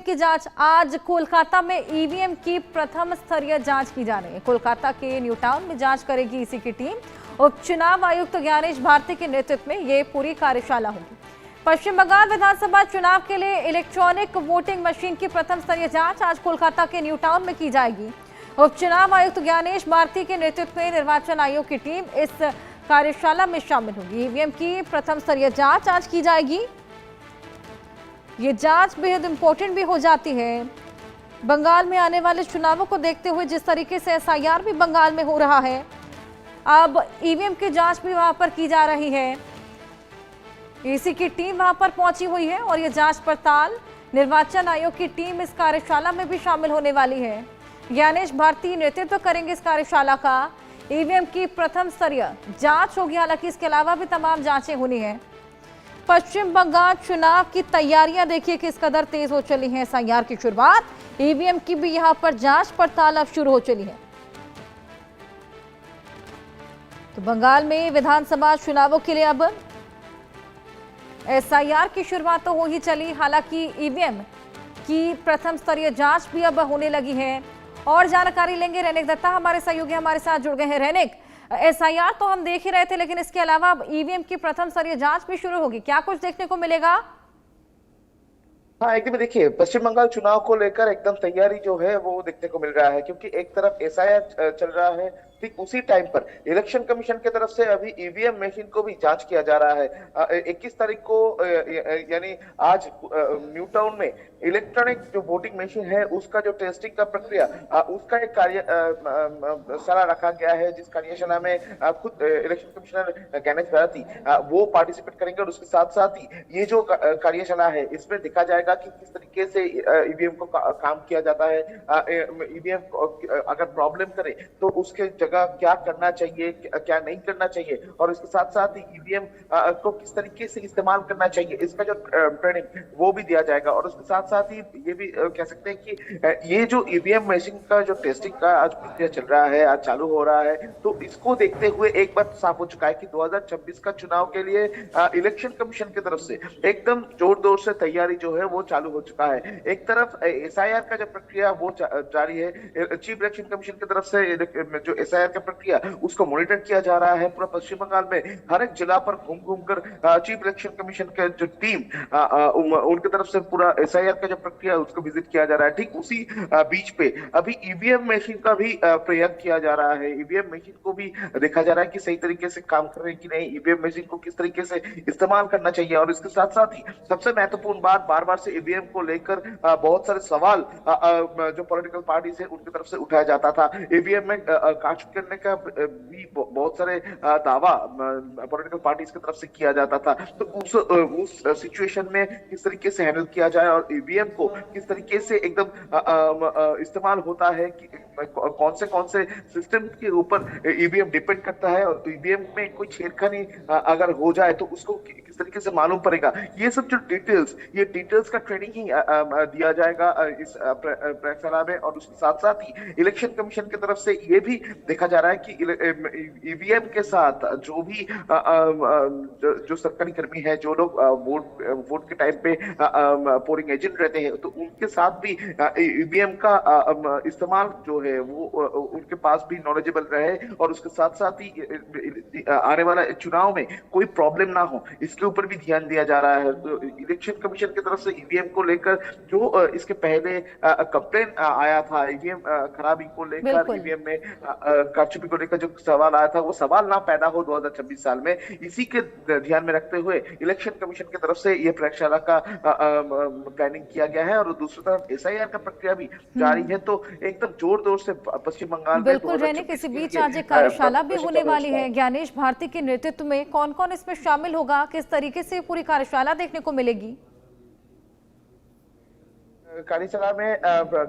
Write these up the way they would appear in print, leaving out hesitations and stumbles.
की जांच आज कोलकाता में ईवीएम की प्रथम स्तरीय जांच की जा रही है। कोलकाता के न्यू टाउन में जांच करेगी इसी की टीम। उपचुनाव आयुक्त ज्ञानेश भारती के नेतृत्व में ये पूरी कार्यशाला होगी। पश्चिम बंगाल विधानसभा चुनाव के लिए इलेक्ट्रॉनिक वोटिंग मशीन की प्रथम स्तरीय जांच आज कोलकाता के न्यू टाउन में की जाएगी। उपचुनाव आयुक्त ज्ञानेश भारती के नेतृत्व में निर्वाचन आयोग की टीम इस कार्यशाला में शामिल होगी। ईवीएम की प्रथम स्तरीय जांच आज की जाएगी। ये जांच बेहद इंपॉर्टेंट भी हो जाती है। बंगाल में आने वाले चुनावों को देखते हुए जिस तरीके से एसआईआर भी बंगाल में हो रहा है, अब ईवीएम की जांच भी वहां पर की जा रही है। ईसी की टीम वहां पर पहुंची हुई है और ये जांच पड़ताल निर्वाचन आयोग की टीम इस कार्यशाला में भी शामिल होने वाली है। ज्ञानेश भारती नेतृत्व करेंगे इस कार्यशाला का। ईवीएम की प्रथम स्तरीय जांच होगी, हालांकि इसके अलावा भी तमाम जांचें होनी है। पश्चिम बंगाल चुनाव की तैयारियां देखिए किस कदर तेज हो चली हैं। एसआईआर की शुरुआत, ईवीएम की भी यहां पर जांच पड़ताल अब शुरू हो चली है। तो बंगाल में विधानसभा चुनावों के लिए अब एसआईआर की शुरुआत तो हो ही चली, हालांकि ईवीएम की प्रथम स्तरीय जांच भी अब होने लगी है। और जानकारी लेंगे रैनिक दत्ता, हमारे सहयोगी हमारे साथ जुड़ गए हैं। रैनिक, एसआईआर तो हम देख ही रहे थे, लेकिन इसके अलावा अब ईवीएम की प्रथम स्तरीय जांच भी शुरू होगी, क्या कुछ देखने को मिलेगा? हाँ, एकदम देखिए, पश्चिम बंगाल चुनाव को लेकर एकदम तैयारी जो है वो देखने को मिल रहा है, क्योंकि एक तरफ एसआईआर चल रहा है, ठीक उसी टाइम पर इलेक्शन कमीशन की तरफ से अभी ईवीएम मशीन को भी जांच किया जा रहा है। 21 तारीख को यानी आज न्यू टाउन में इलेक्ट्रॉनिक जो वोटिंग मशीन है उसका जो टेस्टिंग का प्रक्रिया उसका एक कार्यशाला रखा गया है, जिस कार्यशाला में खुद इलेक्शन कमिश्नर ज्ञानेश भारती वो पार्टिसिपेट करेंगे। और उसके साथ साथ ही ये जो कार्यशाला है इसमें देखा जाएगा कि किस तरीके से ईवीएम को काम किया जाता है। ईवीएम अगर प्रॉब्लम करे तो उसके जगह क्या करना चाहिए, क्या नहीं करना चाहिए, और इसके साथ साथ ही ईवीएम को किस तरीके से इस्तेमाल करना चाहिए, इसका जो ट्रेनिंग वो भी दिया जाएगा। और उसके साथ साथ ही ये भी कह सकते हैं कि ये जो ईवीएम मशीन का जो टेस्टिंग का आज प्रक्रिया चल रहा है, आज चालू हो रहा है, तो इसको देखते हुए एक बात साफ हो चुका है कि 2026 का चुनाव के लिए इलेक्शन कमीशन की तरफ से एकदम जोर से तैयारी जो है वो चालू हो चुका है। एक तरफ एसआईआर का जो प्रक्रिया वो जारी है, चीफ इलेक्शन कमीशन की तरफ से जो एसआईआर का प्रक्रिया उसको मॉनिटर किया जा रहा है। पूरा पश्चिम बंगाल में हर एक जिला पर घूम कर चीफ इलेक्शन कमीशन का जो टीम उनकी तरफ से पूरा एसआईआर का जो प्रक्रिया उसको विजिट किया जा रहा है। ठीक उसी बीच पे अभी ईवीएम मशीन का भी प्रयोग किया जा रहा है। ईवीएम मशीन को भी देखा जा रहा है कि सही तरीके से काम कर रहे हैं कि नहीं, ईवीएम मशीन को किस तरीके से इस्तेमाल करना चाहिए। और इसके साथ साथ ही सबसे महत्वपूर्ण बात, बार बार से ईवीएम को लेकर बहुत सारे सवाल जो पॉलिटिकल पार्टी से उनकी तरफ से उठाया जाता था। ईवीएम में कास्ट करने का भी बहुत सारे दावा पॉलिटिकल पार्टीज की तरफ से किया जाता था। तो उस सिचुएशन में किस तरीके से हैंडल किया जाए और ईवीएम को किस तरीके से एकदम इस्तेमाल होता है कि कौन से सिस्टम के ऊपर ईवीएम डिपेंड करता है, और ईवीएम में कोई छेड़खानी अगर हो जाए तो उसको किस तरीके से मालूम पड़ेगा, ये सब जो डिटेल्स का ट्रेनिंग ही दिया जाएगा इस प्रयोगशाला में। और उसके साथ साथ ही इलेक्शन कमीशन की तरफ से ये भी देखा जा रहा है कि ईवीएम के साथ जो भी जो सरकारी कर्मी है, जो लोग वोट के टाइम पे पोलिंग एजेंट रहते हैं, तो उनके साथ भी ईवीएम का इस्तेमाल जो है वो उनके पास भी नॉलेजेबल रहे, और उसके साथ साथ ही आने वाला चुनाव में कोई प्रॉब्लम ना हो, इसके ऊपर भी ध्यान दिया जा रहा है। तो इलेक्शन कमीशन की तरफ से ईवीएम को लेकर जो इसके पहले कंप्लेन आया था, ईवीएम खराबी को लेकर, ईवीएम में कारचुपी को लेकर जो सवाल आया था, वो सवाल ना पैदा हो 2026 साल में, इसी के ध्यान में रखते हुए इलेक्शन कमीशन की तरफ से ये प्रयोगशाला का प्लानिंग किया गया है। और दूसरी तरफ एसआईआर का प्रक्रिया भी जारी है। तो एकदम जोर से पश्चिम बंगाल में बिल्कुल रहने किसी बीच आज एक कार्यशाला भी होने वाली है। ज्ञानेश भारती के नेतृत्व में कौन कौन इसमें शामिल होगा, किस तरीके से पूरी कार्यशाला देखने को मिलेगी? कार्यशाला में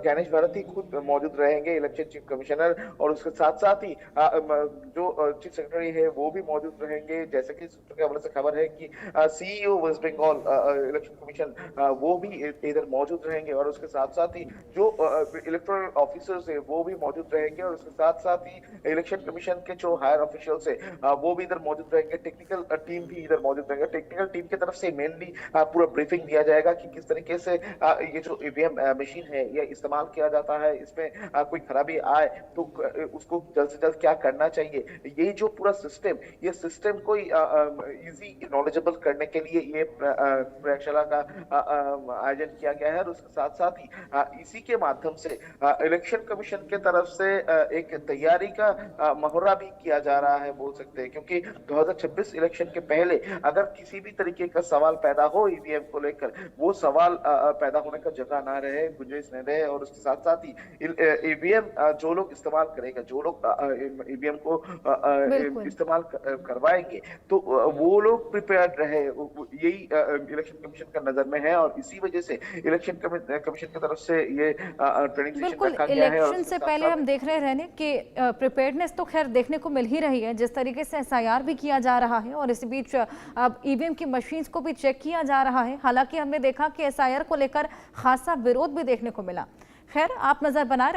ज्ञानेश भारती खुद मौजूद रहेंगे, इलेक्शन चीफ कमिश्नर, और उसके साथ साथ ही जो चीफ सेक्रेटरी है वो भी मौजूद रहेंगे। जैसे कि सूत्रों के हवाले से खबर है कि CEO West Bengal election commission वो भी इधर मौजूद रहेंगे, और उसके साथ साथ ही जो इलेक्टोरल ऑफिसर्स है वो भी मौजूद रहेंगे, और उसके साथ साथ ही इलेक्शन कमीशन के जो हायर ऑफिशियल्स है वो भी इधर मौजूद रहेंगे। टेक्निकल टीम भी इधर मौजूद रहेंगे। टेक्निकल टीम की तरफ से मेनली पूरा ब्रीफिंग दिया जाएगा कि किस तरीके से ये जो ईवीएम मशीन है ये इस्तेमाल किया जाता है, इसमें कोई खराबी आए तो उसको जल्द से जल्द क्या करना चाहिए, ये जो पूरा सिस्टम, ये सिस्टम को इजी नॉलेजेबल करने के लिए ये प्रयोगशाला का आयोजन किया गया है। और उसके साथ साथ ही इसी के माध्यम से इलेक्शन कमीशन के तरफ से एक तैयारी का मुहर्रा भी किया जा रहा है बोल सकते हैं, क्योंकि 2026 इलेक्शन के पहले अगर किसी भी तरीके का सवाल पैदा हो ईवीएम को लेकर, वो सवाल पैदा होने का जगह ना रहे, गुंजाइश न रहे। और उसके साथ साथ ही ईवीएम जो लोग इस्तेमाल करेगा, जो लोग ईवीएम को इस्तेमाल करवाएंगे, तो वो लोग प्रिपेयर्ड रहे, यही इलेक्शन कमीशन का नजर में है। और इसी वजह से इलेक्शन कमीशन की तरफ से ये ट्रेनिंग सेशन रखा गया है। इलेक्शन से पहले हम देख रहे हैं कि प्रिपेयर्डनेस तो खैर देखने को मिल ही रही है, जिस तरीके से एसआईआर भी किया जा रहा है और इसी बीच अब ईवीएम की मशीन्स को भी चेक किया जा रहा है। हालांकि हमने देखा कि एसआईआर को लेकर खासा विरोध भी देखने को मिला। खैर, आप नजर बनाए